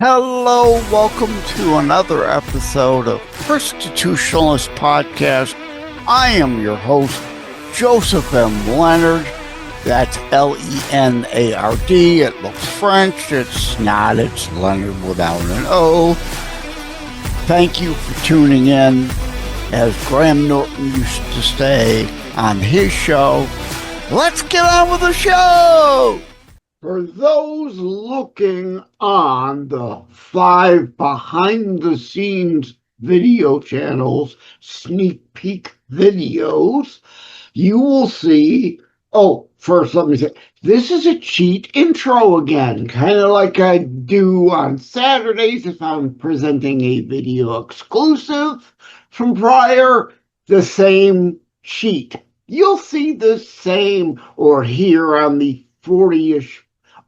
Hello, welcome to another episode of Constitutionalist Podcast. I am your host, Joseph M. Leonard. That's L-E-N-A-R-D. It looks French. It's not. It's Leonard without an O. Thank you for tuning in. As Graham Norton used to say on his show, let's get on with the show! For those looking on the 5 behind-the-scenes video channels, sneak peek videos, you will see, first let me say, this is a cheat intro again, kind of like I do on Saturdays if I'm presenting a video exclusive from prior, the same cheat. You'll see the same or hear on the 40-ish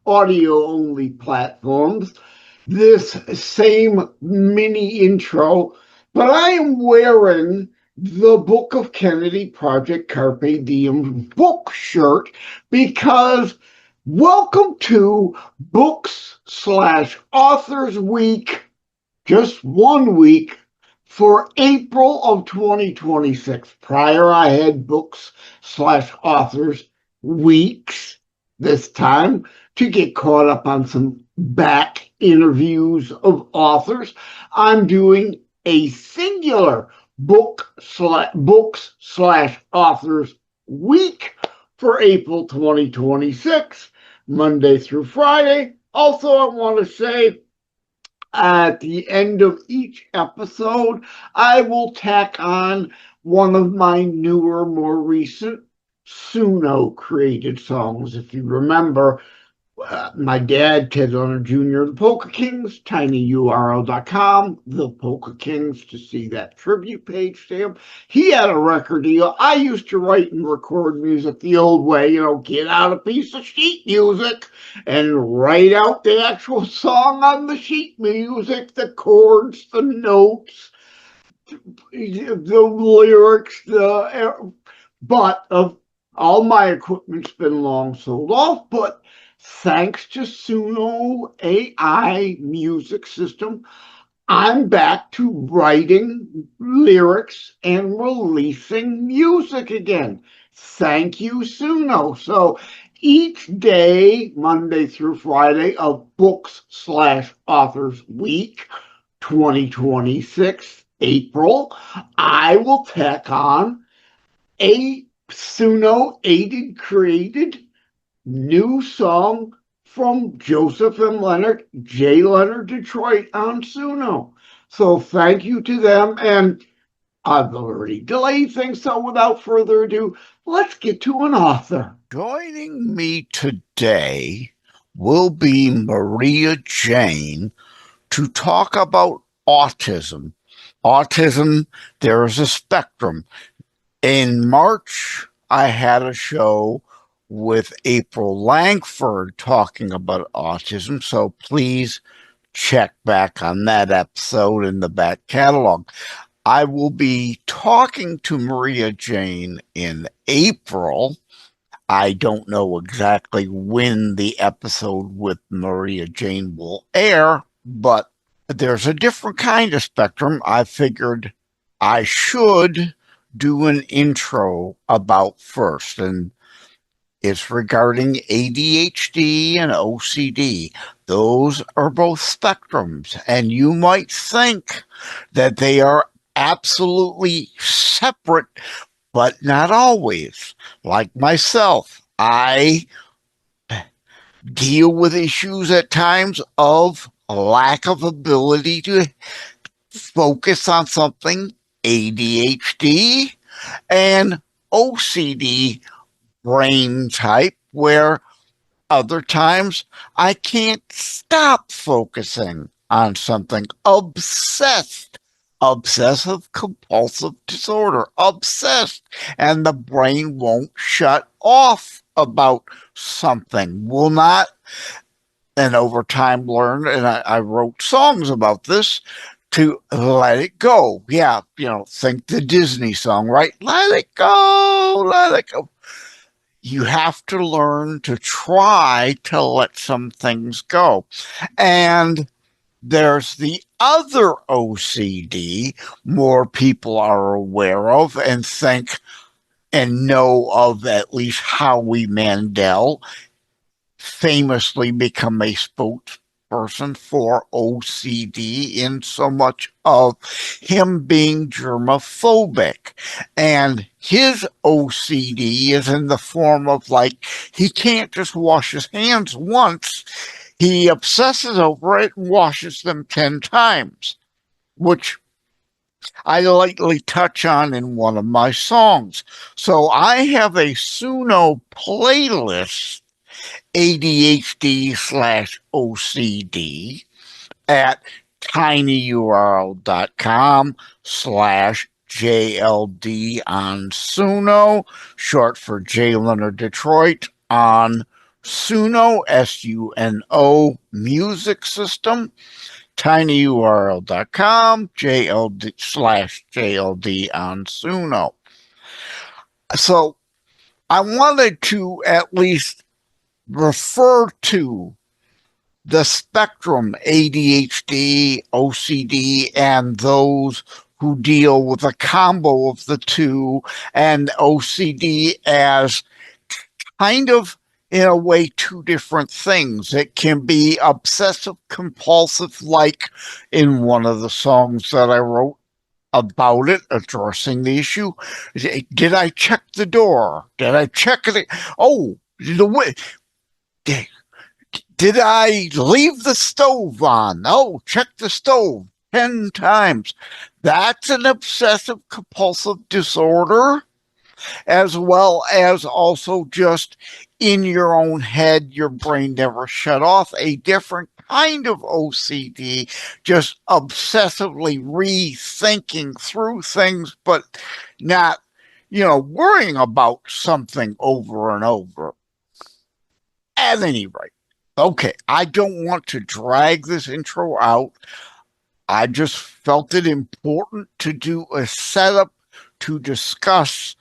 audio-only platforms, this same mini intro, but I am wearing the Book of Kennedy Project Carpe Diem book shirt because welcome to Books/Authors Week, just 1 week, for April of 2026. Prior, I had Books/Authors Weeks this time to get caught up on some back interviews of authors. I'm doing a singular Books/Authors Week for April 2026, Monday through Friday. Also, I want to say at the end of each episode, I will tack on one of my newer, more recent Suno created songs. If you remember, my dad, Ted Leonard Jr., the Polka Kings, tinyurl.com, the Polka Kings, to see that tribute page to him. He had a record deal. I used to write and record music the old way, get out a piece of sheet music and write out the actual song on the sheet music, the chords, the notes, the lyrics, but all my equipment's been long sold off, but thanks to Suno AI music system, I'm back to writing lyrics and releasing music again. Thank you, Suno. So each day, Monday through Friday of Books/Authors Week 2026, April, I will tack on a Suno-aided, created new song from Joseph M. Leonard, JLenardDetroit on Suno. So thank you to them, and I've already delayed things, so without further ado, let's get to an author. Joining me today will be Maria Jane to talk about autism. Autism, there is a spectrum. In March, I had a show with April Langford talking about autism, so please check back on that episode in the back catalog. I will be talking to Maria Jane in April. I don't know exactly when the episode with Maria Jane will air, but there's a different kind of spectrum I figured I should do an intro about first, and it's regarding ADHD and OCD. Those are both spectrums, and you might think that they are absolutely separate, but not always. Like myself, I deal with issues at times of a lack of ability to focus on something, ADHD, and OCD, brain type, where other times I can't stop focusing on something. Obsessive compulsive disorder, obsessed, and the brain won't shut off about something, will not. And over time learned, and I wrote songs about this, to let it go. Yeah, think the Disney song, right? Let it go, let it go. You have to learn to try to let some things go. And there's the other OCD more people are aware of and think and know of, at least Howie Mandel famously become a spokesperson for OCD in so much of him being germophobic. And his OCD is in the form of, like, he can't just wash his hands once. He obsesses over it and washes them 10 times, which I lightly touch on in one of my songs. So I have a Suno playlist, ADHD/OCD, at tinyurl.com/JLD on Suno, short for JLenardDetroit, on Suno, SUNO music system, tinyurl.com JLD/JLD on Suno. So I wanted to at least refer to the spectrum ADHD, OCD, and those who deal with a combo of the two, and OCD as kind of, in a way, two different things. It can be obsessive compulsive, like in one of the songs that I wrote about it, addressing the issue. Did I check the door? Did I check it? Oh, did I leave the stove on? Oh, check the stove 10 times. That's an obsessive compulsive disorder, as well as also just in your own head, your brain never shut off. A different kind of OCD, just obsessively rethinking through things, but not, worrying about something over and over. At any rate, okay, I don't want to drag this intro out. I just felt it important to do a setup to discuss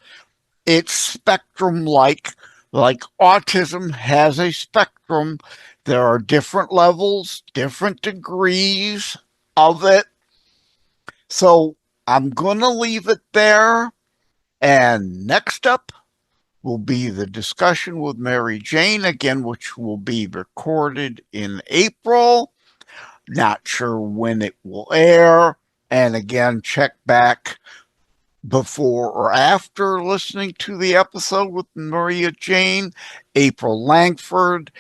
its spectrum, like autism has a spectrum. There are different levels, different degrees of it. So I'm going to leave it there. And next up will be the discussion with Mary Jane, again, which will be recorded in April. Not sure when it will air. And again, check back before or after listening to the episode with Maria Jane, April Langford,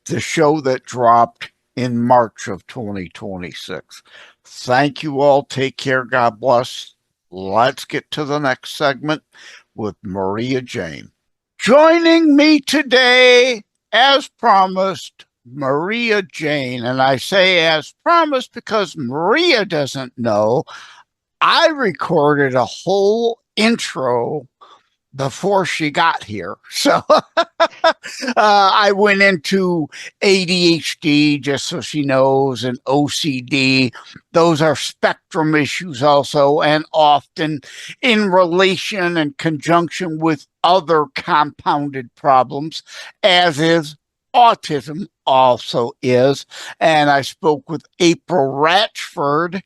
the show that dropped in March of 2026. Thank you all. Take care. God bless. Let's get to the next segment with Maria Jane. Joining me today, as promised, Maria Jane. And I say as promised because Maria doesn't know I recorded a whole intro before she got here. So I went into ADHD, just so she knows, and OCD. Those are spectrum issues also, and often in relation and conjunction with other compounded problems, as is autism also is. And I spoke with April Ratchford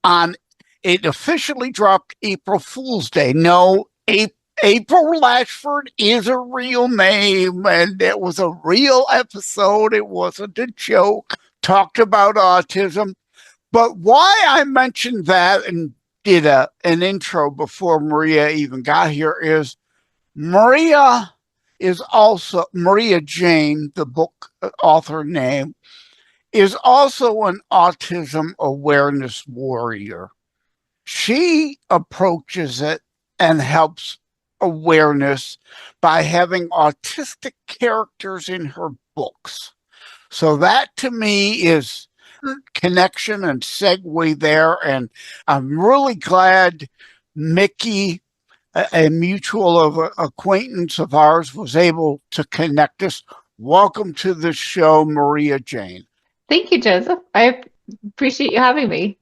on it. Officially dropped April Fool's Day. No, April Latchford is a real name, and it was a real episode. It wasn't a joke. Talked about autism. But why I mentioned that and did an intro before Maria even got here is Maria Jane, the book author name, is also an autism awareness warrior. She approaches it and helps awareness by having autistic characters in her books. So that to me is connection and segue there. And I'm really glad Mickey, a mutual acquaintance of ours, was able to connect us. Welcome to the show, Maria Jane. Thank you, Joseph. I appreciate you having me.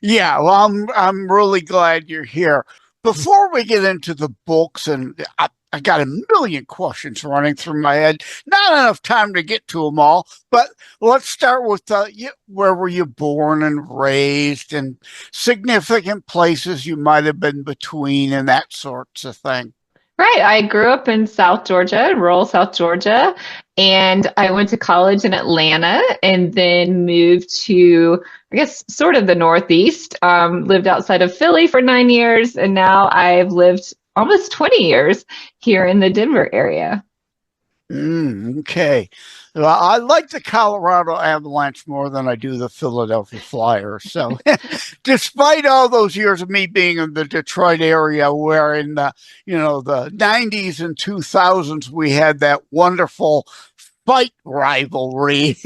Yeah, well, I'm really glad you're here. Before we get into the books, and I got a million questions running through my head. Not enough time to get to them all, but let's start with where were you born and raised, and significant places you might have been between, and that sorts of thing. Right. I grew up in South Georgia, rural South Georgia, and I went to college in Atlanta and then moved to, I guess, sort of the Northeast. Lived outside of Philly for 9 years, and now I've lived almost 20 years here in the Denver area. Okay. Well, I like the Colorado Avalanche more than I do the Philadelphia Flyers. So despite all those years of me being in the Detroit area, where in the 90s and 2000s, we had that wonderful fight rivalry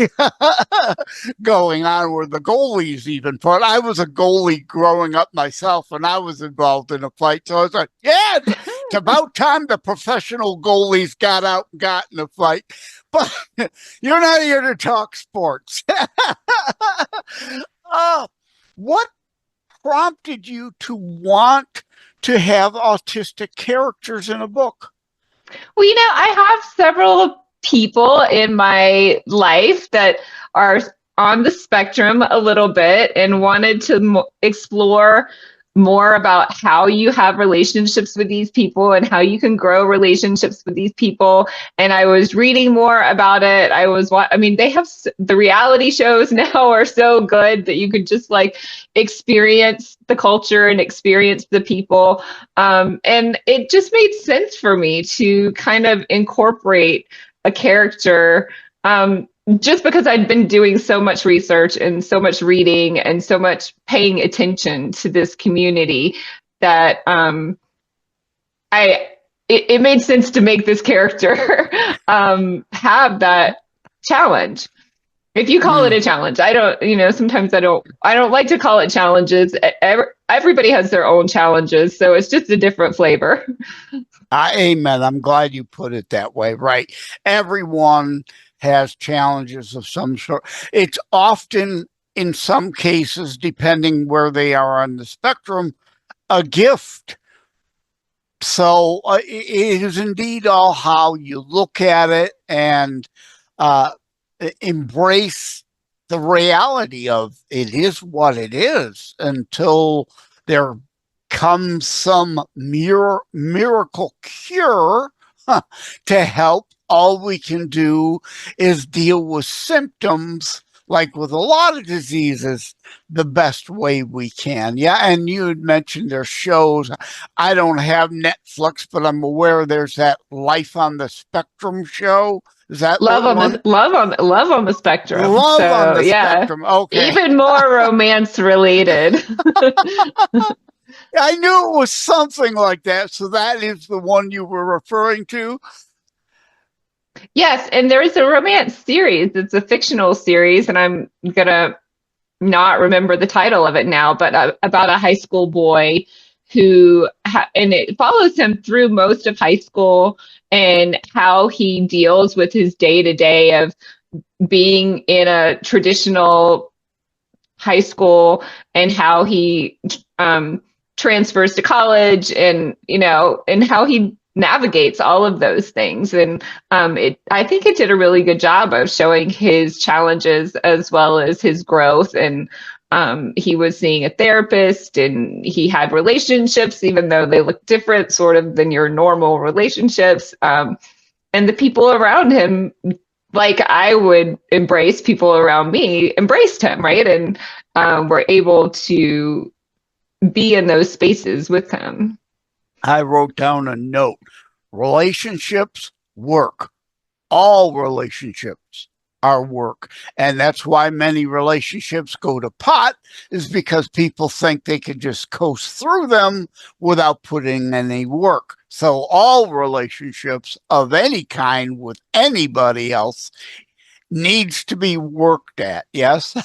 going on where the goalies even fought. I was a goalie growing up myself, and I was involved in a fight. So I was like, yeah, it's about time the professional goalies got out and got in a fight. But you're not here to talk sports. What prompted you to want to have autistic characters in a book? Well, I have several people in my life that are on the spectrum a little bit and wanted to explore more about how you have relationships with these people and how you can grow relationships with these people. And I was reading more about it. They have the reality shows now are so good that you could just experience the culture and experience the people. And it just made sense for me to kind of incorporate a character, just because I'd been doing so much research and so much reading and so much paying attention to this community that it made sense to make this character have that challenge. If you call it a challenge, I don't, sometimes I don't like to call it challenges. Everybody has their own challenges, so it's just a different flavor. Amen. I'm glad you put it that way. Right. Everyone has challenges of some sort. It's often, in some cases, depending where they are on the spectrum, a gift. So it is indeed all how you look at it and embrace the reality of it is what it is until there comes some miracle cure to help. All we can do is deal with symptoms, like with a lot of diseases, the best way we can. Yeah, and you had mentioned there's shows. I don't have Netflix, but I'm aware there's that Life on the Spectrum show. Is that love on the spectrum? Love on the spectrum. Okay, even more romance related. I knew it was something like that. So that is the one you were referring to. Yes, and there is a romance series. It's a fictional series, and I'm gonna not remember the title of it now, but about a high school boy who, and it follows him through most of high school and how he deals with his day-to-day of being in a traditional high school and how he transfers to college and how he navigates all of those things. And I think it did a really good job of showing his challenges as well as his growth. And he was seeing a therapist and he had relationships, even though they look different sort of than your normal relationships. And the people around him, like I would embrace people around me, embraced him, right? And were able to be in those spaces with him. I wrote down a note. Relationships work. All relationships are work. And that's why many relationships go to pot, is because people think they can just coast through them without putting any work. So all relationships of any kind with anybody else needs to be worked at. Yes?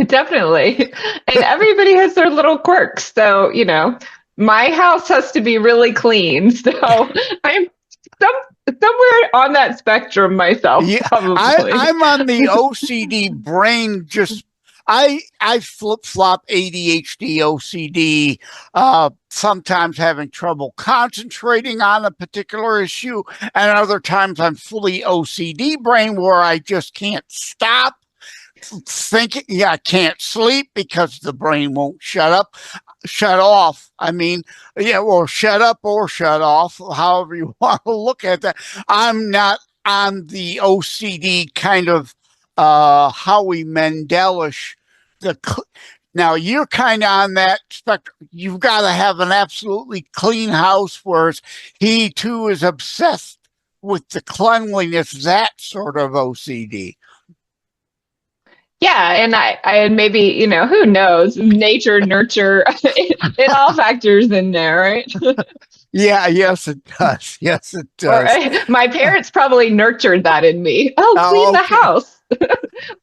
Definitely. And everybody has their little quirks. So, my house has to be really clean. So I'm somewhere on that spectrum myself. Yeah, probably. I'm on the OCD brain, just I flip-flop ADHD, OCD, sometimes having trouble concentrating on a particular issue, and other times I'm fully OCD brain where I just can't stop thinking. Yeah, I can't sleep because the brain won't shut off. I mean, yeah, or shut up or shut off, however you want to look at that. I'm not on the OCD kind of Howie Mandelish. Now you're kind of on that spectrum. You've got to have an absolutely clean house, whereas he too is obsessed with the cleanliness, that sort of OCD. Yeah, and I maybe, you know, who knows? Nature, nurture, it all factors in there, right? Yeah, yes, it does. Yes, it Or does. my parents probably nurtured that in me. Oh, clean the Okay. house.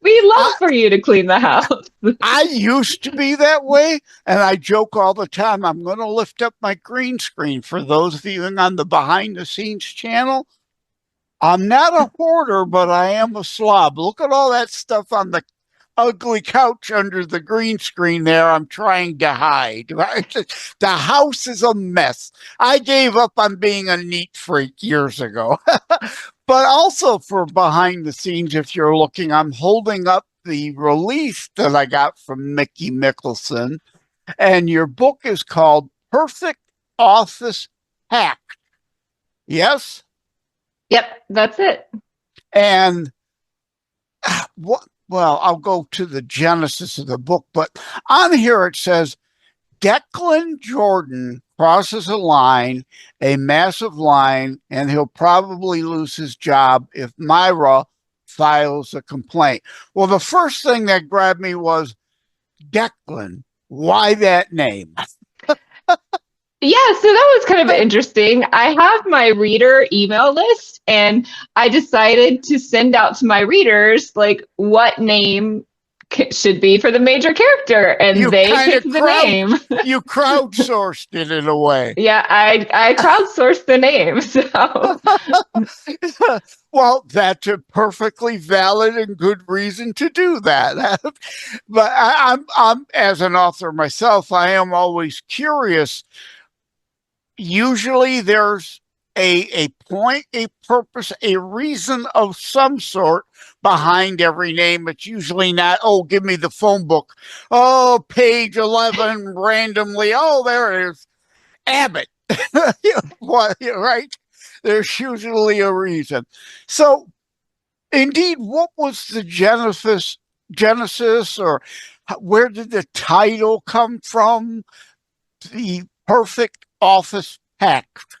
We love for you to clean the house. I used to be that way, and I joke all the time. I'm going to lift up my green screen for those of you on the behind the scenes channel. I'm not a hoarder, but I am a slob. Look at all that stuff on the ugly couch under the green screen there. I'm trying to hide. Right? The house is a mess. I gave up on being a neat freak years ago. But also for behind the scenes, if you're looking, I'm holding up the release that I got from Mickey Mickelson. And your book is called Perfect Office Pact. Yes? Yep, that's it. And what? Well, I'll go to the genesis of the book, but on here it says Declan Jordan crosses a line, a massive line, and he'll probably lose his job if Myra files a complaint. Well, the first thing that grabbed me was Declan. Why that name? Yeah, so that was kind of interesting. I have my reader email list, and I decided to send out to my readers like what name should be for the major character, and they picked the name. You crowdsourced it in a way. Yeah, I crowdsourced the name. So well, that's a perfectly valid and good reason to do that. But I'm as an author myself, I am always curious. Usually there's a point, a purpose, a reason of some sort behind every name. It's usually not, oh, give me the phone book. Oh, page 11 randomly. Oh, there it is. Abbott. What, right? There's usually a reason. So, indeed, what was the genesis, or where did the title come from? The Perfect Office Pact.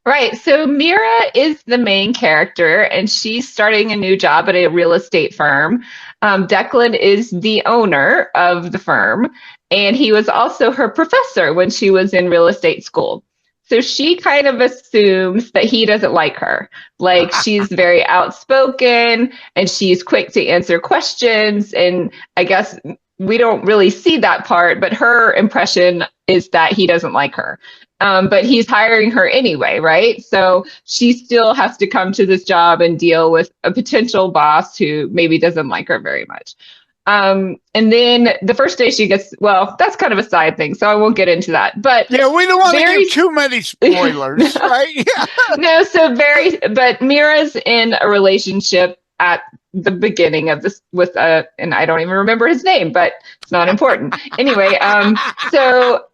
right. So Mira is the main character, and she's starting a new job at a real estate firm. Declan is the owner of the firm, and he was also her professor when she was in real estate school. So she kind of assumes that he doesn't like her. Like she's very outspoken and she's quick to answer questions. And I guess we don't really see that part, but her impression is that he doesn't like her. But he's hiring her anyway, right? So she still has to come to this job and deal with a potential boss who maybe doesn't like her very much. And then the first day she gets, well, that's kind of a side thing, so I won't get into that. But yeah, we don't want to give too many spoilers, right? Yeah. No, but Mira's in a relationship at the beginning of this with and I don't even remember his name, but it's not important. Anyway, so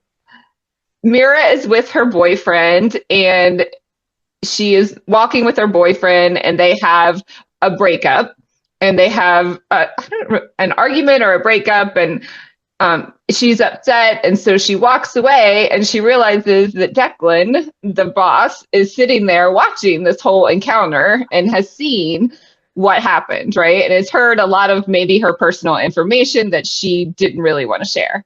Mira is with her boyfriend, and she is walking with her boyfriend, and they have a breakup, and they have an argument or a breakup, and she's upset, and so she walks away, and she realizes that Declan, the boss, is sitting there watching this whole encounter and has seen what happened, right? And has heard a lot of maybe her personal information that she didn't really want to share.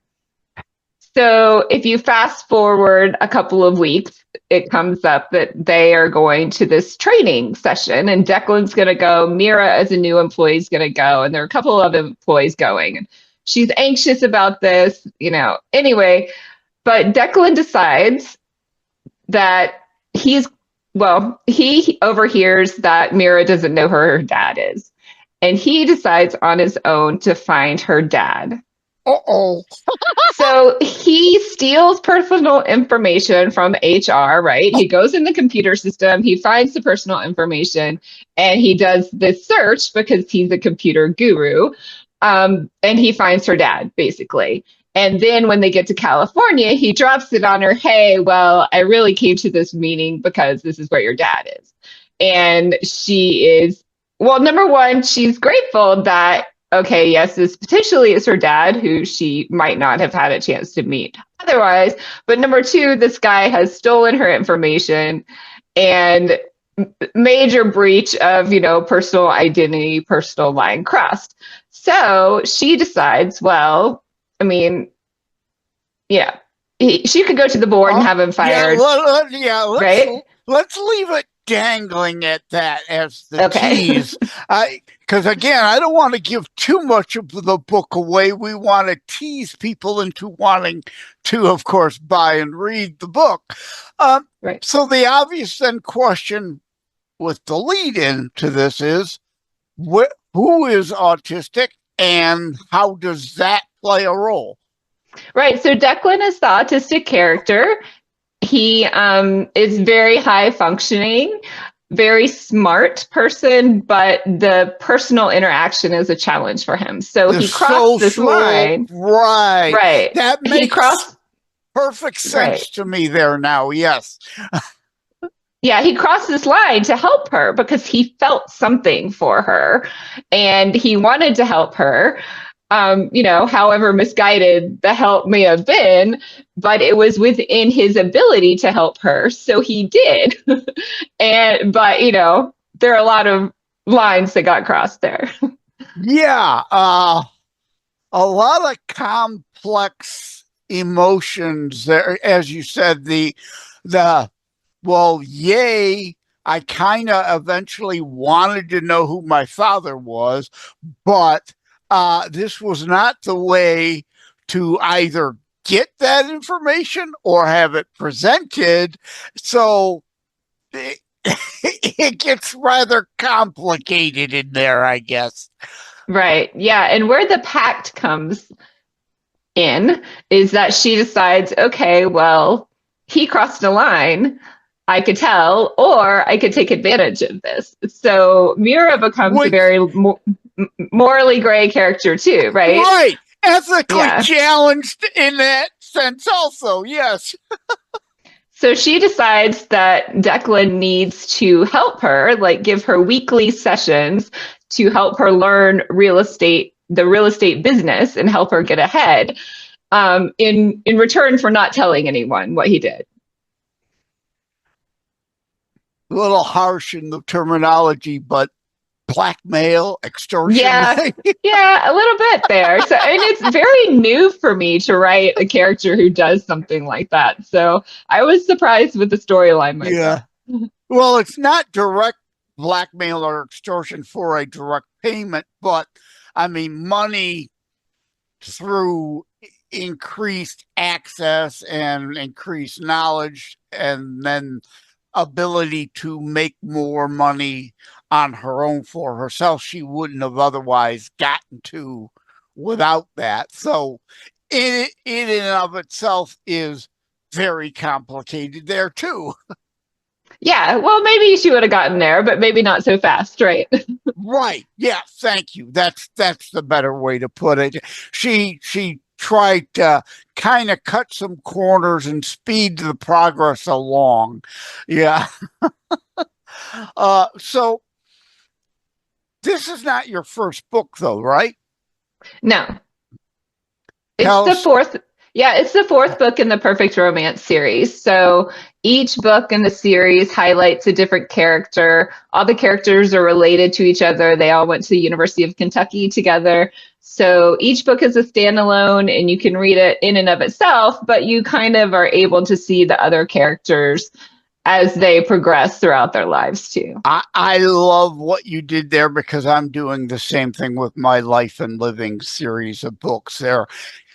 So if you fast forward a couple of weeks, it comes up that they are going to this training session, and Declan's going to go. Mira, as a new employee, is going to go, and there are a couple of employees going. And she's anxious about this, Anyway, but Declan decides that he overhears that Mira doesn't know who her dad is. and he decides on his own to find her dad. Uh-oh. So he steals personal information from HR, right? He goes in the computer system, he finds the personal information, and he does this search because he's a computer guru. And he finds her dad, basically. And then when they get to California, he drops it on her. Hey, well, I really came to this meeting because this is where your dad is. And she is, well, number one, she's grateful that, okay, yes, this potentially is her dad, who she might not have had a chance to meet otherwise. But number two, this guy has stolen her information, and major breach of, personal identity, personal line crossed. So she decides, well, I mean, yeah, she could go to the board and have him fired. Right? Let's leave it dangling at that as the tease. Because again, I don't want to give too much of the book away. We want to tease people into wanting to, of course, buy and read the book. Right. So the obvious then question with the lead in to this is, who is autistic and how does that play a role? Right. So Declan is the autistic character. He is very high functioning, very smart person, but the personal interaction is a challenge for him. So he crossed this line. Right. Right. That makes perfect sense to me there now. Yes. Yeah, he crossed this line to help her because he felt something for her and he wanted to help her. However misguided the help may have been, but it was within his ability to help her. So he did. But there are a lot of lines that got crossed there. Yeah. A lot of complex emotions there. As you said, I kind of eventually wanted to know who my father was, but this was not the way to either get that information or have it presented. So it gets rather complicated in there, I guess. Right. Yeah. And where the pact comes in is that she decides, okay, well, he crossed a line. I could tell, or I could take advantage of this. So Mira becomes a very morally gray character too, right? Right. Ethically challenged in that sense also, yes. So she decides that Declan needs to help her, like give her weekly sessions to help her learn the real estate business and help her get ahead, in return for not telling anyone what he did. A little harsh in the terminology, but blackmail, extortion. Yeah, a little bit there. So, it's very new for me to write a character who does something like that. So I was surprised with the storyline myself. Yeah. Well, it's not direct blackmail or extortion for a direct payment, but I mean, money through increased access and increased knowledge and then ability to make more money on her own for herself she wouldn't have otherwise gotten to without that. So it in and of itself is very complicated there too. Yeah, well, maybe she would have gotten there, but maybe not so fast, right? Right. Yeah, thank you. That's the better way to put it. She tried to kind of cut some corners and speed the progress along. Yeah. So this is not your first book though, right? No. It's the fourth. Yeah, it's the fourth book in the Perfect Romance series. So each book in the series highlights a different character. All the characters are related to each other. They all went to the University of Kentucky together. So each book is a standalone and you can read it in and of itself, but you kind of are able to see the other characters as they progress throughout their lives too. I love what you did there because I'm doing the same thing with my Life and Living series of books. They're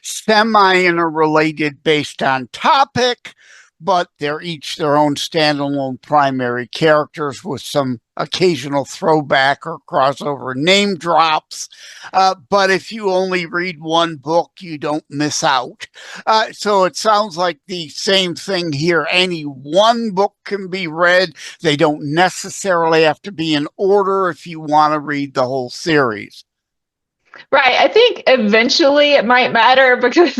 semi-interrelated based on topic, but they're each their own standalone primary characters with some occasional throwback or crossover name drops. But if you only read one book, you don't miss out. So it sounds like the same thing here. Any one book can be read. They don't necessarily have to be in order if you want to read the whole series. Right. I think eventually it might matter because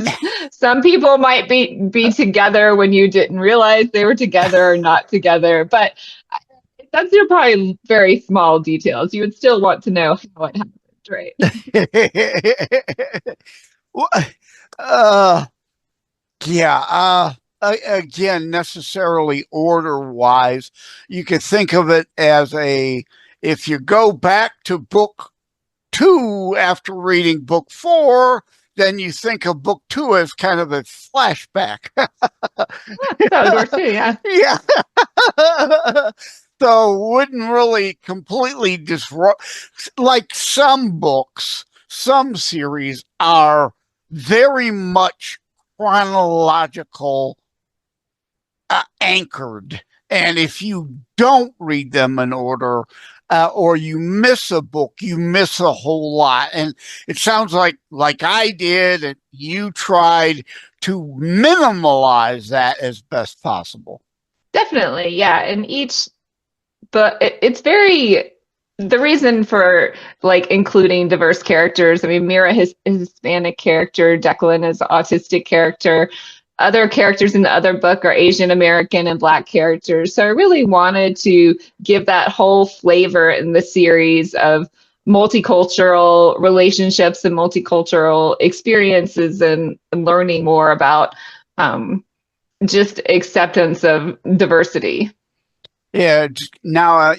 some people might be together when you didn't realize they were together or not together. But that's your probably very small details. You would still want to know how it happened, right? Yeah. Again, necessarily order-wise, you could think of it as if you go back to book 2 after reading book 4, then you think of book 2 as kind of a flashback. That would work too, yeah. Yeah. So wouldn't really completely disrupt, like some books, some series are very much chronological anchored. And if you don't read them in order, or you miss a book, you miss a whole lot. And it sounds like I did, and you tried to minimalize that as best possible. Definitely, yeah. And it's very, the reason for like including diverse characters. I mean, Mira is a Hispanic character, Declan is an autistic character. Other characters in the other book are Asian American and Black characters. So I really wanted to give that whole flavor in the series of multicultural relationships and multicultural experiences and learning more about just acceptance of diversity. Yeah. Now,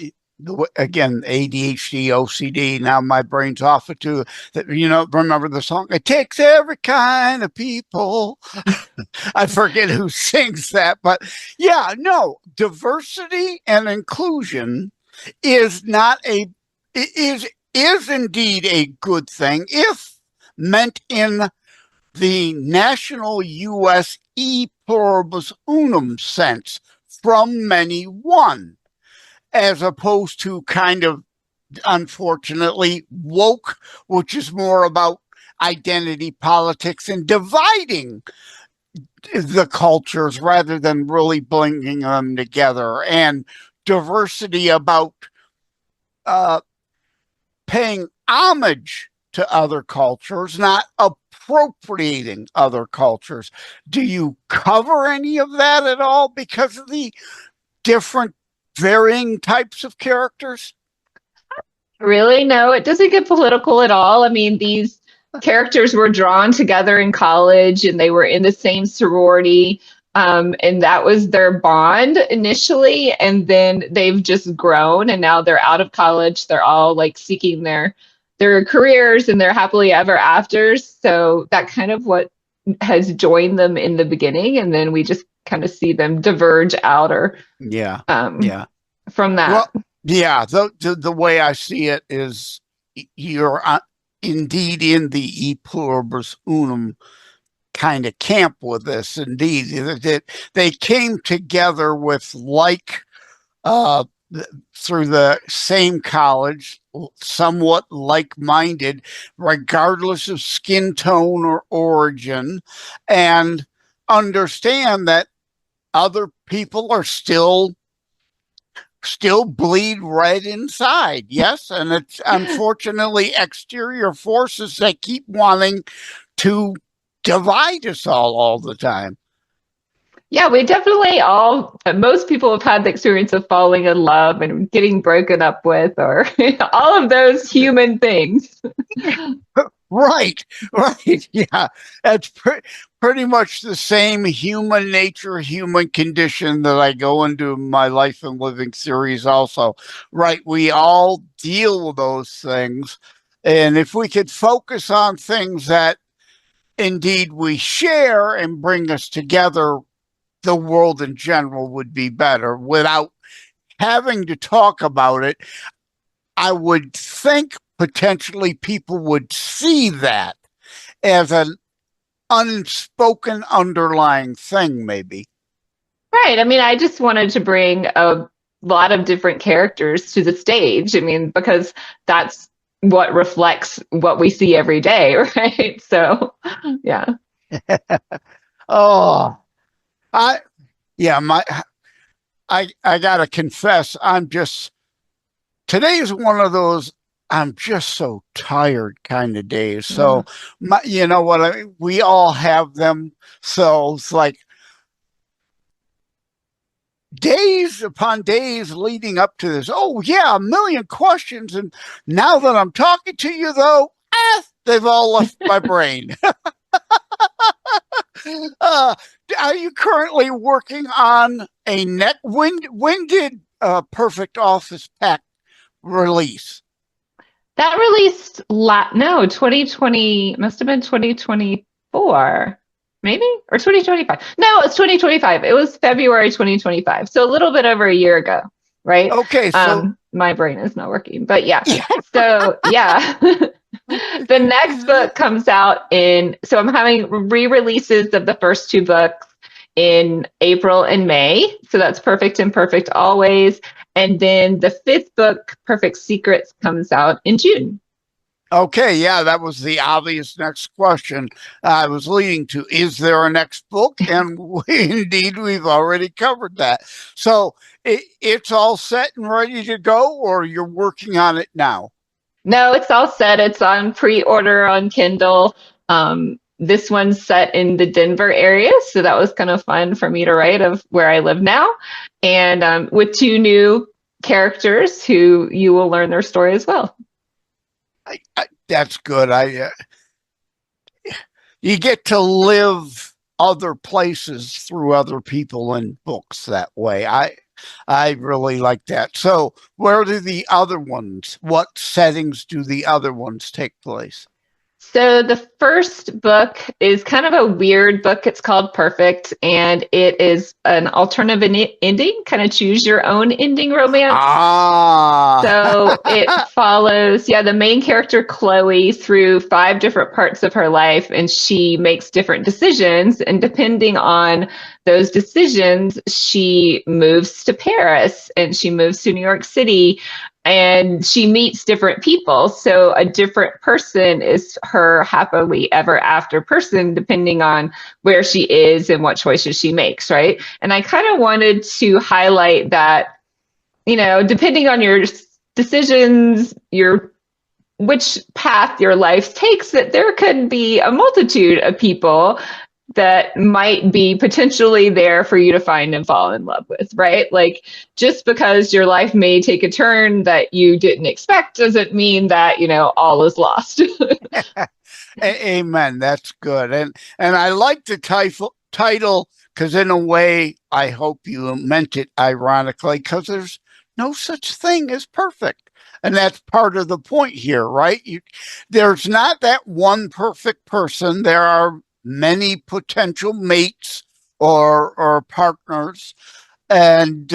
again, ADHD, OCD. Now my brain's off it too. Remember the song? It takes every kind of people. I forget who sings that, but yeah, no, diversity and inclusion is indeed a good thing if meant in the national U.S. e pluribus unum sense, from many one, as opposed to kind of, unfortunately, woke, which is more about identity politics and dividing the cultures rather than really bringing them together, and diversity about paying homage to other cultures, not appropriating other cultures. Do you cover any of that at all because of the different varying types of characters? Really? No, it doesn't get political at all. I mean, these characters were drawn together in college and they were in the same sorority. And that was their bond initially. And then they've just grown and now they're out of college. They're all like seeking their careers and their happily ever afters. So that kind of what has joined them in the beginning. And then we just kind of see them diverge out or from that. Well, yeah, the way I see it is you're indeed in the e pluribus unum kind of camp with this. Indeed, they came together with through the same college, somewhat like-minded, regardless of skin tone or origin, and understand that other people are still bleed red inside. Yes. And it's unfortunately exterior forces that keep wanting to divide us all the time. Yeah, we definitely most people have had the experience of falling in love and getting broken up with, or all of those human things. Right. Yeah. That's pretty much the same human nature, human condition that I go into my Life and Living series also. Right. We all deal with those things. And if we could focus on things that indeed we share and bring us together, the world in general would be better without having to talk about it. I would think potentially people would see that as an unspoken underlying thing, maybe. Right. I mean, I just wanted to bring a lot of different characters to the stage. I mean, because that's what reflects what we see every day, right? So, yeah. Oh, I yeah, I gotta confess, today is one of those I'm just so tired kind of days. So you know what I mean? We all have them. So it's like days upon days leading up to this. Oh yeah, a million questions. And now that I'm talking to you though, they've all left my brain. uh, are you currently working on a net? When did Perfect Office Pact release? That released no, 2020, must have been 2024, maybe, or 2025. No, it's 2025. It was February 2025. So a little bit over a year ago, right? Okay, so My brain is not working, but yeah. So yeah. The next book comes out so I'm having re-releases of the first two books in April and May. So that's Perfect and Perfect Always. And then the fifth book, Perfect Secrets, comes out in June. Okay, yeah, that was the obvious next question I was leading to. Is there a next book? And indeed, we've already covered that. So it's all set and ready to go, or you're working on it now? No, it's all set. It's on pre-order on Kindle. This one's set in the Denver area, so that was kind of fun for me to write of where I live now, and with two new characters who you will learn their story as well. That's good. You get to live other places through other people and books that way. I really like that. So where do the other ones, what settings do the other ones take place? So the first book is kind of a weird book. It's called Perfect, and it is an alternative ending, kind of choose your own ending romance. So it follows, the main character, Chloe, through 5 different parts of her life, and she makes different decisions. And depending on those decisions, she moves to Paris and she moves to New York City, and she meets different people. So a different person is her happily ever after person, depending on where she is and what choices she makes, right? And I kind of wanted to highlight that, depending on your decisions, which path your life takes, that there could be a multitude of people that might be potentially there for you to find and fall in love with, right? Like, just because your life may take a turn that you didn't expect doesn't mean that, all is lost. Amen. That's good. And I like the title because in a way, I hope you meant it ironically, because there's no such thing as perfect. And that's part of the point here, right? There's not that one perfect person. There are many potential mates or partners. And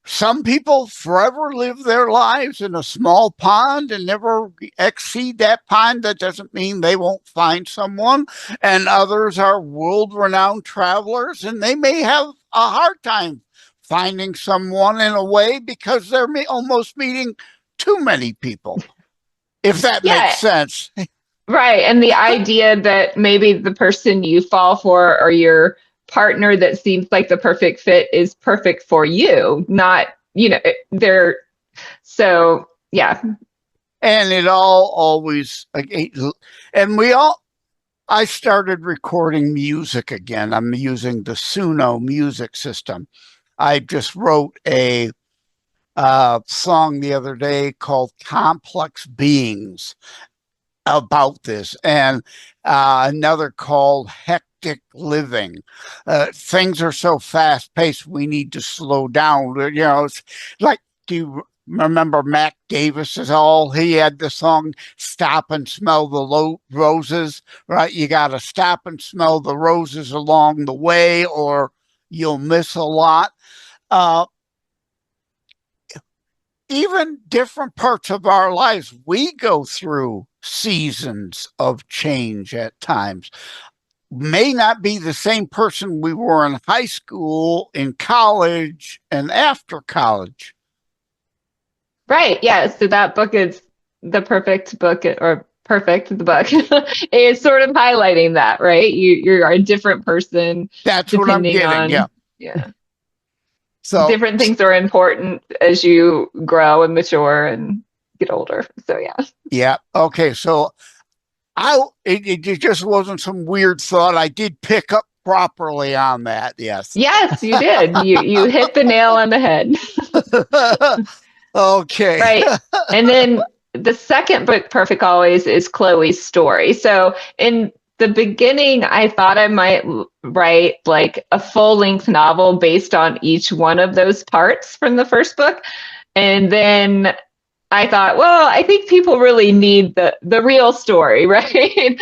some people forever live their lives in a small pond and never exceed that pond. That doesn't mean they won't find someone. And others are world-renowned travelers, and they may have a hard time finding someone in a way because they're almost meeting too many people, if that makes sense. Right. And the idea that maybe the person you fall for or your partner that seems like the perfect fit is perfect for you, not, so yeah. And it always, and I started recording music again. I'm using the Suno music system. I just wrote a song the other day called Complex Beings about this, and another called Hectic Living. Things are so fast paced, we need to slow down. It's like, do you remember Mac Davis he had the song Stop and Smell the Roses, right? You got to stop and smell the roses along the way or you'll miss a lot. Even different parts of our lives, we go through seasons of change at times. may not be the same person we were in high school, in college, and after college. Right. Yeah. So that book is the perfect book, or perfect the book is sort of highlighting that, right? You're a different person That's what I'm depending getting. on, Yeah. So different things are important as you grow and mature and get older. So yeah. yeah. Okay. So it just wasn't some weird thought. I did pick up properly on that. Yes. Yes, you did. You hit the nail on the head. Okay. Right. And then the second book, Perfect Always, is Chloe's story. So in the beginning, I thought I might write like a full-length novel based on each one of those parts from the first book. And then I thought, well, I think people really need the real story, right?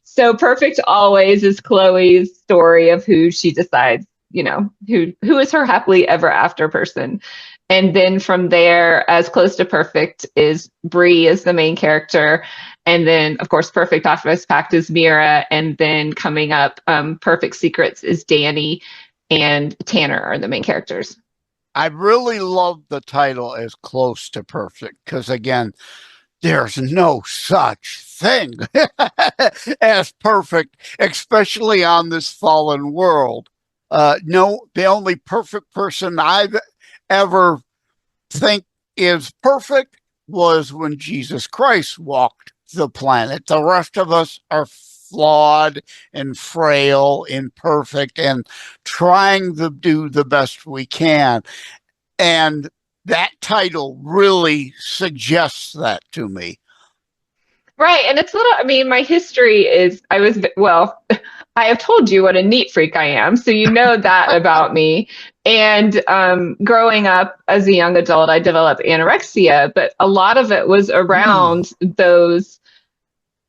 So Perfect Always is Chloe's story of who she decides, who is her happily ever after person. And then from there, As Close to Perfect is Bree is the main character. And then, of course, Perfect Office Pact is Mira. And then coming up, Perfect Secrets is Danny and Tanner are the main characters. I really love the title As Close to Perfect because, again, there's no such thing as perfect, especially on this fallen world. No, the only perfect person I've ever think is perfect was when Jesus Christ walked the planet. The rest of us are flawed and frail, imperfect, and trying to do the best we can. And that title really suggests that to me. Right. And it's my history is, I have told you what a neat freak I am. So you know that about me. And growing up as a young adult, I developed anorexia, but a lot of it was around those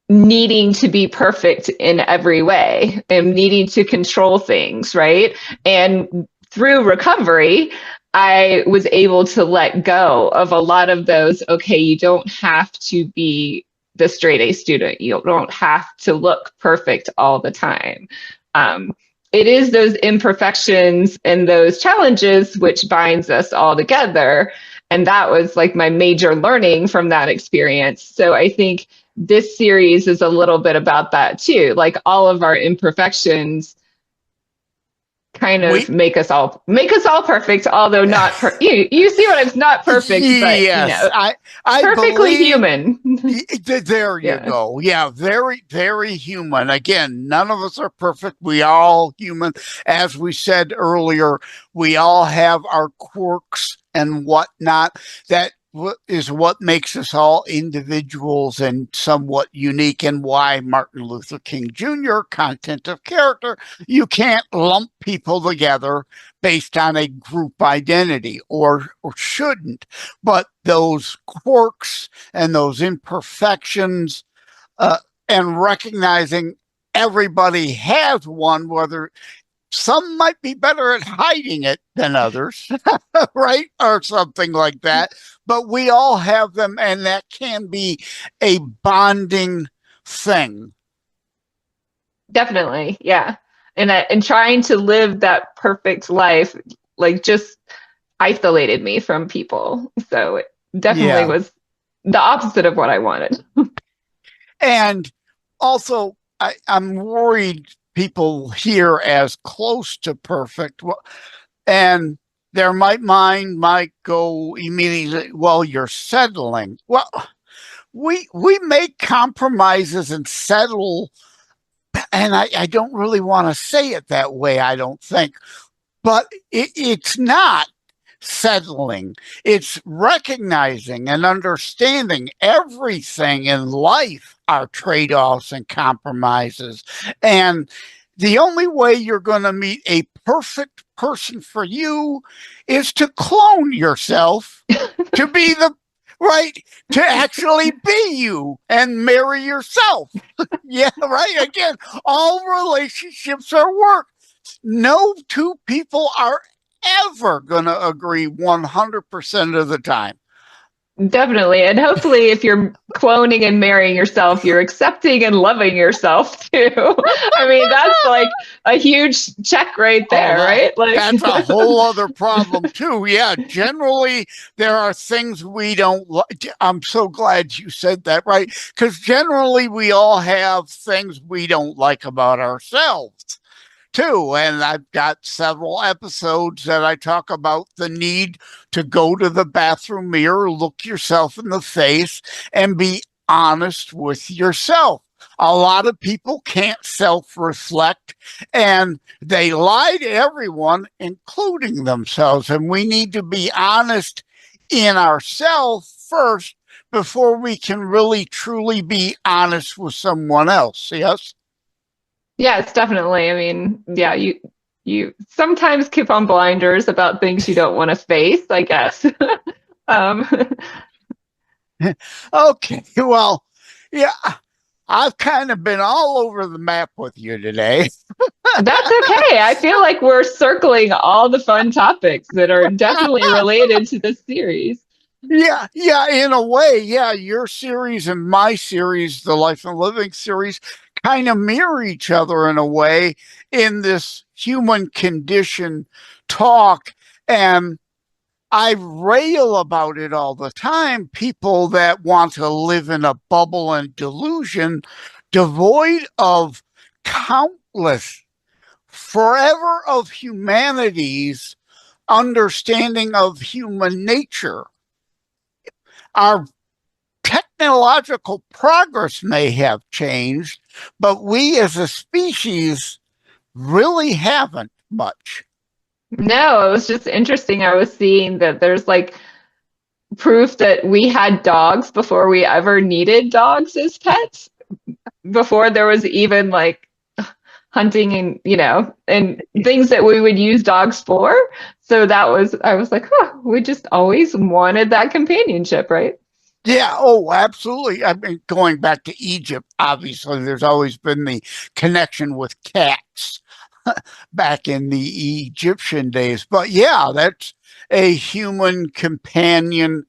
needing to be perfect in every way and needing to control things, right? And through recovery, I was able to let go of a lot of those, okay, you don't have to be the straight A student. You don't have to look perfect all the time. It is those imperfections and those challenges which binds us all together. And that was like my major learning from that experience. So I think this series is a little bit about that too. Like all of our imperfections kind of make us all perfect, although not you see what it's not perfect, but yes, I perfectly believe, human. There you go. Yeah, very, very human. Again, none of us are perfect. We are all human. As we said earlier, we all have our quirks and whatnot. That is what makes us all individuals and somewhat unique, and why Martin Luther King Jr., content of character, you can't lump people together based on a group identity, or shouldn't. But those quirks and those imperfections, and recognizing everybody has one, whether some might be better at hiding it than others, right? Or something like that. But we all have them, and that can be a bonding thing. Definitely, yeah. And trying to live that perfect life, like, just isolated me from people. So it definitely was the opposite of what I wanted. And also, I'm worried people hear As Close to Perfect, and their mind might go immediately, well, you're settling. Well, we make compromises and settle, and I don't really want to say it that way, I don't think, but it's not settling. It's recognizing and understanding everything in life are trade-offs and compromises. And the only way you're going to meet a perfect person for you is to clone yourself to be to actually be you and marry yourself. Yeah, right. Again, all relationships are work. No two people are ever going to agree 100% of the time. Definitely. And hopefully, if you're cloning and marrying yourself, you're accepting and loving yourself too. I mean, that's like a huge check right there, right? Like, that's a whole other problem too. Yeah, generally there are things we don't like. I'm so glad you said that, right? Because generally we all have things we don't like about ourselves too. And I've got several episodes that I talk about the need to go to the bathroom mirror, look yourself in the face, and be honest with yourself. A lot of people can't self-reflect, and they lie to everyone, including themselves. And we need to be honest in ourselves first before we can really truly be honest with someone else. Yes? yes, definitely. I mean, yeah, you sometimes keep on blinders about things you don't want to face, I guess. um, Okay, well, yeah, I've kind of been all over the map with you today. that's okay. I feel like we're circling all the fun topics that are definitely related to this series. Yeah, in a way, yeah, your series and my series, the Life and Living series, kind of mirror each other in a way in this human condition talk. And I rail about it all the time. People that want to live in a bubble and delusion, devoid of countless, forever of humanity's understanding of human nature. Our technological progress may have changed, but we as a species really haven't much. No, it was just interesting. I was seeing that there's like proof that we had dogs before we ever needed dogs as pets, before there was even like hunting and, and things that we would use dogs for. So I was like, huh, we just always wanted that companionship, right? Yeah, oh, absolutely. I mean, going back to Egypt, obviously, there's always been the connection with cats back in the Egyptian days. But yeah, that's a human companion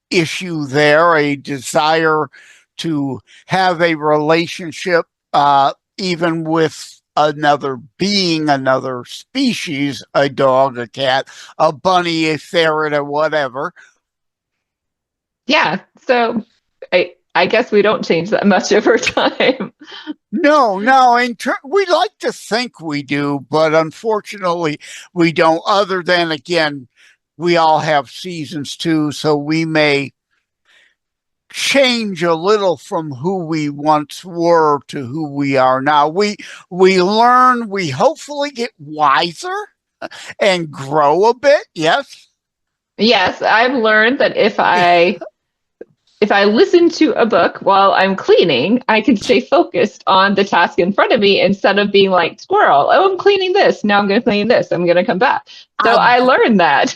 issue there, a desire to have a relationship, even with another being, another species, a dog, a cat, a bunny, a ferret, or whatever. Yeah. So I guess we don't change that much over time. No, we like to think we do, but unfortunately we don't. Other than, again, we all have seasons too, so we may change a little from who we once were to who we are now. We learn, we hopefully get wiser and grow a bit. Yes. Yes, I've learned that if I listen to a book while I'm cleaning, I can stay focused on the task in front of me instead of being like, squirrel, oh, I'm cleaning this. Now I'm going to clean this. I'm going to come back. So I learned that.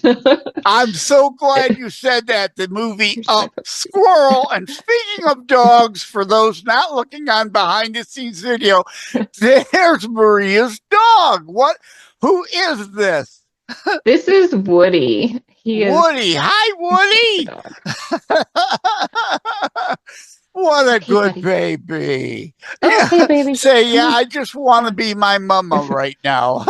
I'm so glad you said that. The movie Up, Squirrel. And speaking of dogs, for those not looking on behind the scenes video, there's Maria's dog. Who is this? This is Woody. He is Woody. Hi, Woody. What a good buddy. baby. Oh, hey, baby. Say, yeah, I just want to be my mama right now.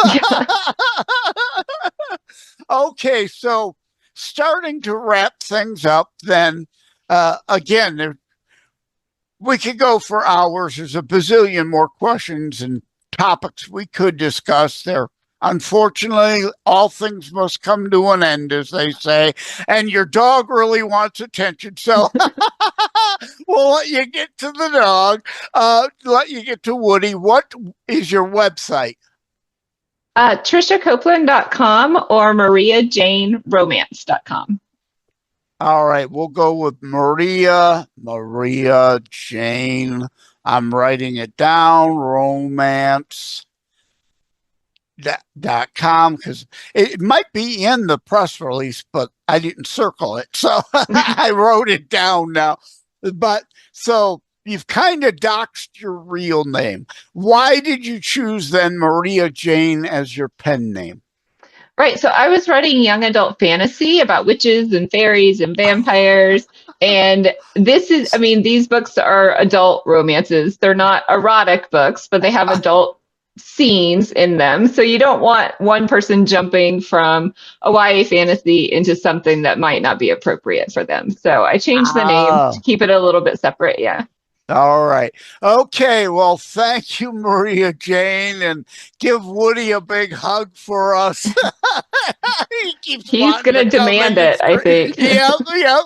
Okay, so starting to wrap things up, then again, we could go for hours. There's a bazillion more questions and topics we could discuss there. Unfortunately, all things must come to an end, as they say, and your dog really wants attention. So we'll let you get to the dog, let you get to Woody. What is your website? TrishaCopeland.com or MariaJaneRomance.com. All right, we'll go with Maria Jane. I'm writing it down, romance.com, because it might be in the press release, but I didn't circle it. So I wrote it down now. But so you've kind of doxed your real name. Why did you choose then Maria Jane as your pen name? Right. So I was writing young adult fantasy about witches and fairies and vampires. And these books are adult romances. They're not erotic books, but they have adult scenes in them. So you don't want one person jumping from a YA fantasy into something that might not be appropriate for them. So I changed the name to keep it a little bit separate. Yeah. All right. Okay. Well, thank you, Maria Jane, and give Woody a big hug for us. He's going to demand it, I think. Yeah,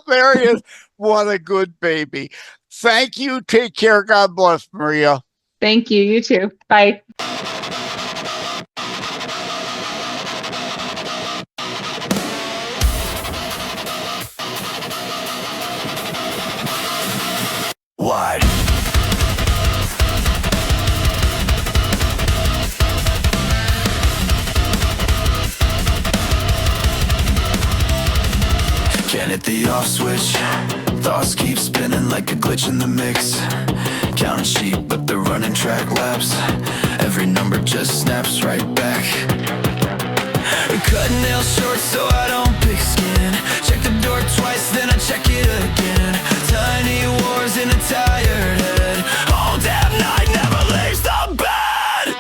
there he is. What a good baby. Thank you. Take care. God bless, Maria. Thank you. You too. Bye. Wide. Can't hit the off switch. Thoughts keep spinning like a glitch in the mix. Counting sheep, but they're running track laps. Every number just snaps right back. Cut nails short so I don't pick skin. Check the door twice, then I check it again. Tiny wars in a tired head. All damn night never leaves the bed.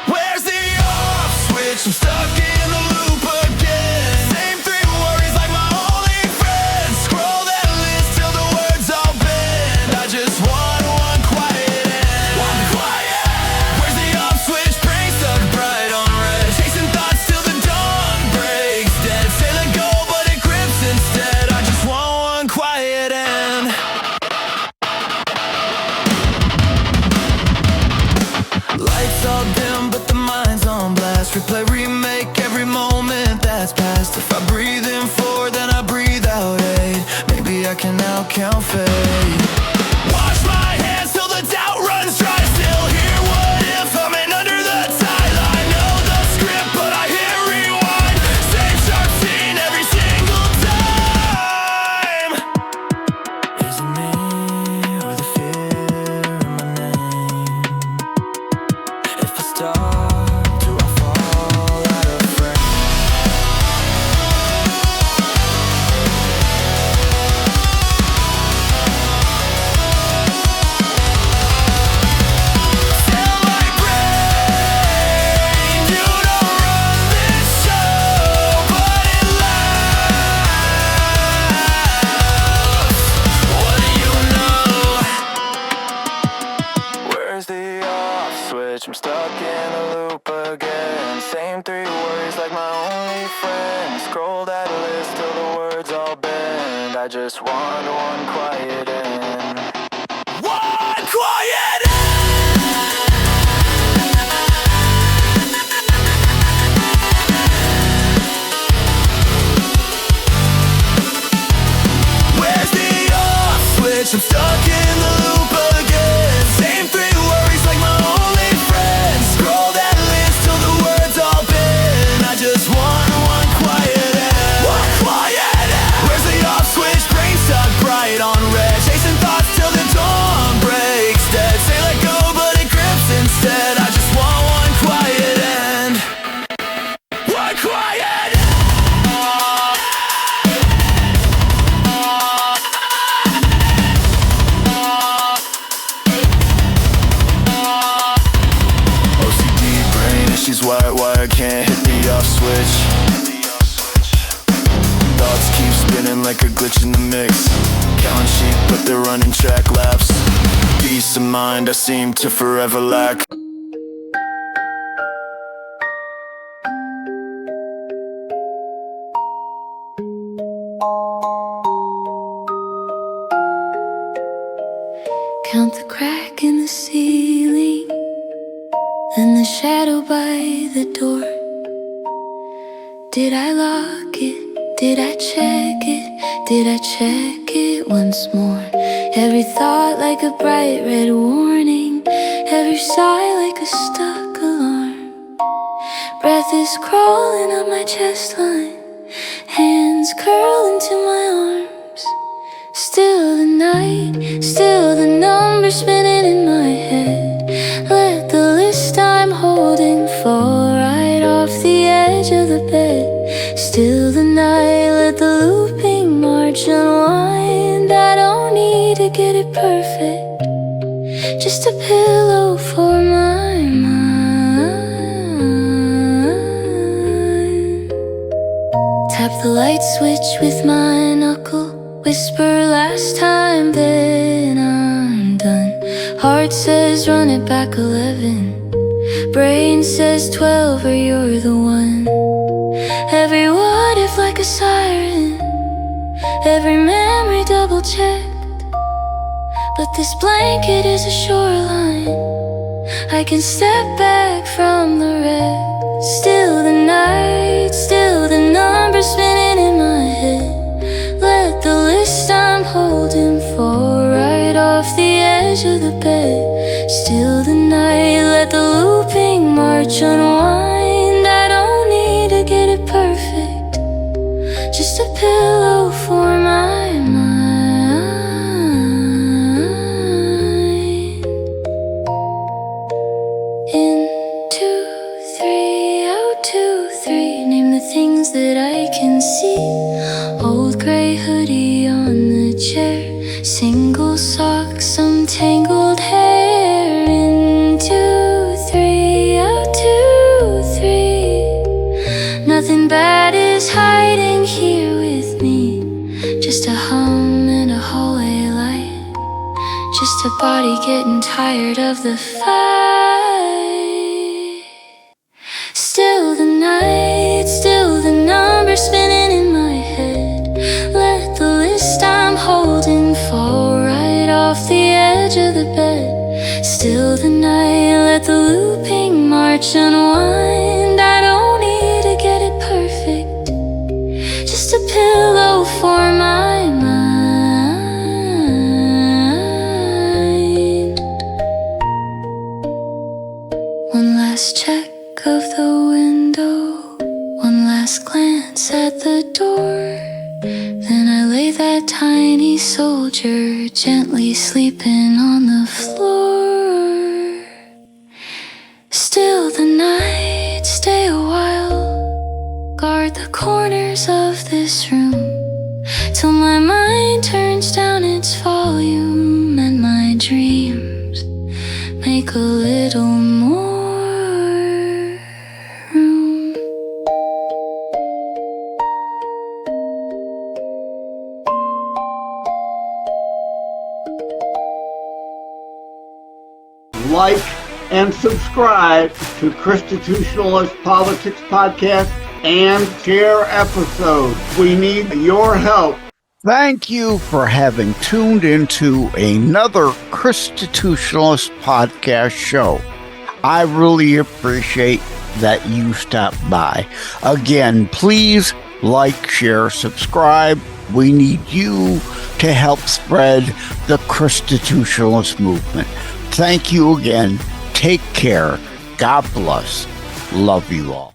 Where's the off switch? I'm stuck in the loop again. Same three worries like my only friend. Scroll that list till the words all bend. I just want one quiet end. One quiet. Where's the off switch? Brain stuck bright on red. Chasing thoughts till the dawn breaks dead. Say let go but it grips instead. I just want one quiet end. Lights all dim but the mind's on blast. Replay, remake every moment that's passed. If I breathe in 4 then I breathe out 8. Maybe I can now count fate. Wash my hands till the doubt runs dry. Still hear what if I'm in under the tide. I know the script but I hit rewind. Same sharp scene every single time. Is it me or the fear in my name? If I stop, do I fall out of frame? Tell my brain you don't run this show, but it laughs. What do you know? Where's the off switch? I'm stuck in a loop again. Same 3 worries like my only friend. Scroll that list till the words all bend. I just want one quiet end. One quiet end! Where's the off switch? I'm stuck in the loop again. Same 3 worries like my only friend. Scroll that list till the words all bend. I just want one quiet end. One quiet end. Where's the off switch? Brain stuck bright on red. Chasing thoughts till the dawn breaks dead. Say let go but it grips instead. I just want one quiet end. One quiet end. OCD brain issues, why I can't hit the off switch. Thoughts keep spinning like a glitch in the mix. Counting sheep but they're running track laps. Peace of mind I seem to forever lack. Count the crack in the ceiling and the shadow by the door. Did I lock it? Did I check it? Did I check it once more? Every thought like a bright red warning. Every sigh like a stuck alarm. Breath is crawling up my chest line. Hands curl into my arms. Still the night, still the numbers spinning in my head. Let the list I'm holding fall right off the perfect, just a pillow for my mind. Tap the light switch with my knuckle, whisper last time, then I'm done. Heart says run it back 11, brain says 12 or you're the one. Every what if like a siren, every memory double checked. But this blanket is a shoreline, I can step back from the wreck. Still the night, still the numbers spinning in my head. Let the list I'm holding fall right off the edge of the bed. Still the night, let the looping march unwind. I don't need to get it perfect, just a pillow for my mind. In 2, 3, out 2, 3. Name the things that I can see. Old gray hoodie on the chair, single sock, some tangled hair. In 2, 3, out 2, 3. Nothing bad is hiding here with me, just a hum and a hallway light, just a body getting tired of the fight. Still the night, still the numbers spinning in my head. Let the list I'm holding fall right off the edge of the bed. Still the night, let the looping march unwind. I don't need to get it perfect, just a pillow for my mind. One last check of the window, one last glance at the door. Then I lay that tiny soldier gently sleeping on the floor. Still the night, stay a while, guard the corners of this room, till my mind turns down its volume and my dreams make a little more room. Like and subscribe to Constitutionalist Politics Podcast and share episodes. We need your help. Thank you for having tuned into another Constitutionalist podcast show. I really appreciate that you stopped by. Again, please like, share, subscribe. We need you to help spread the Constitutionalist movement. Thank you again. Take care. God bless. Love you all.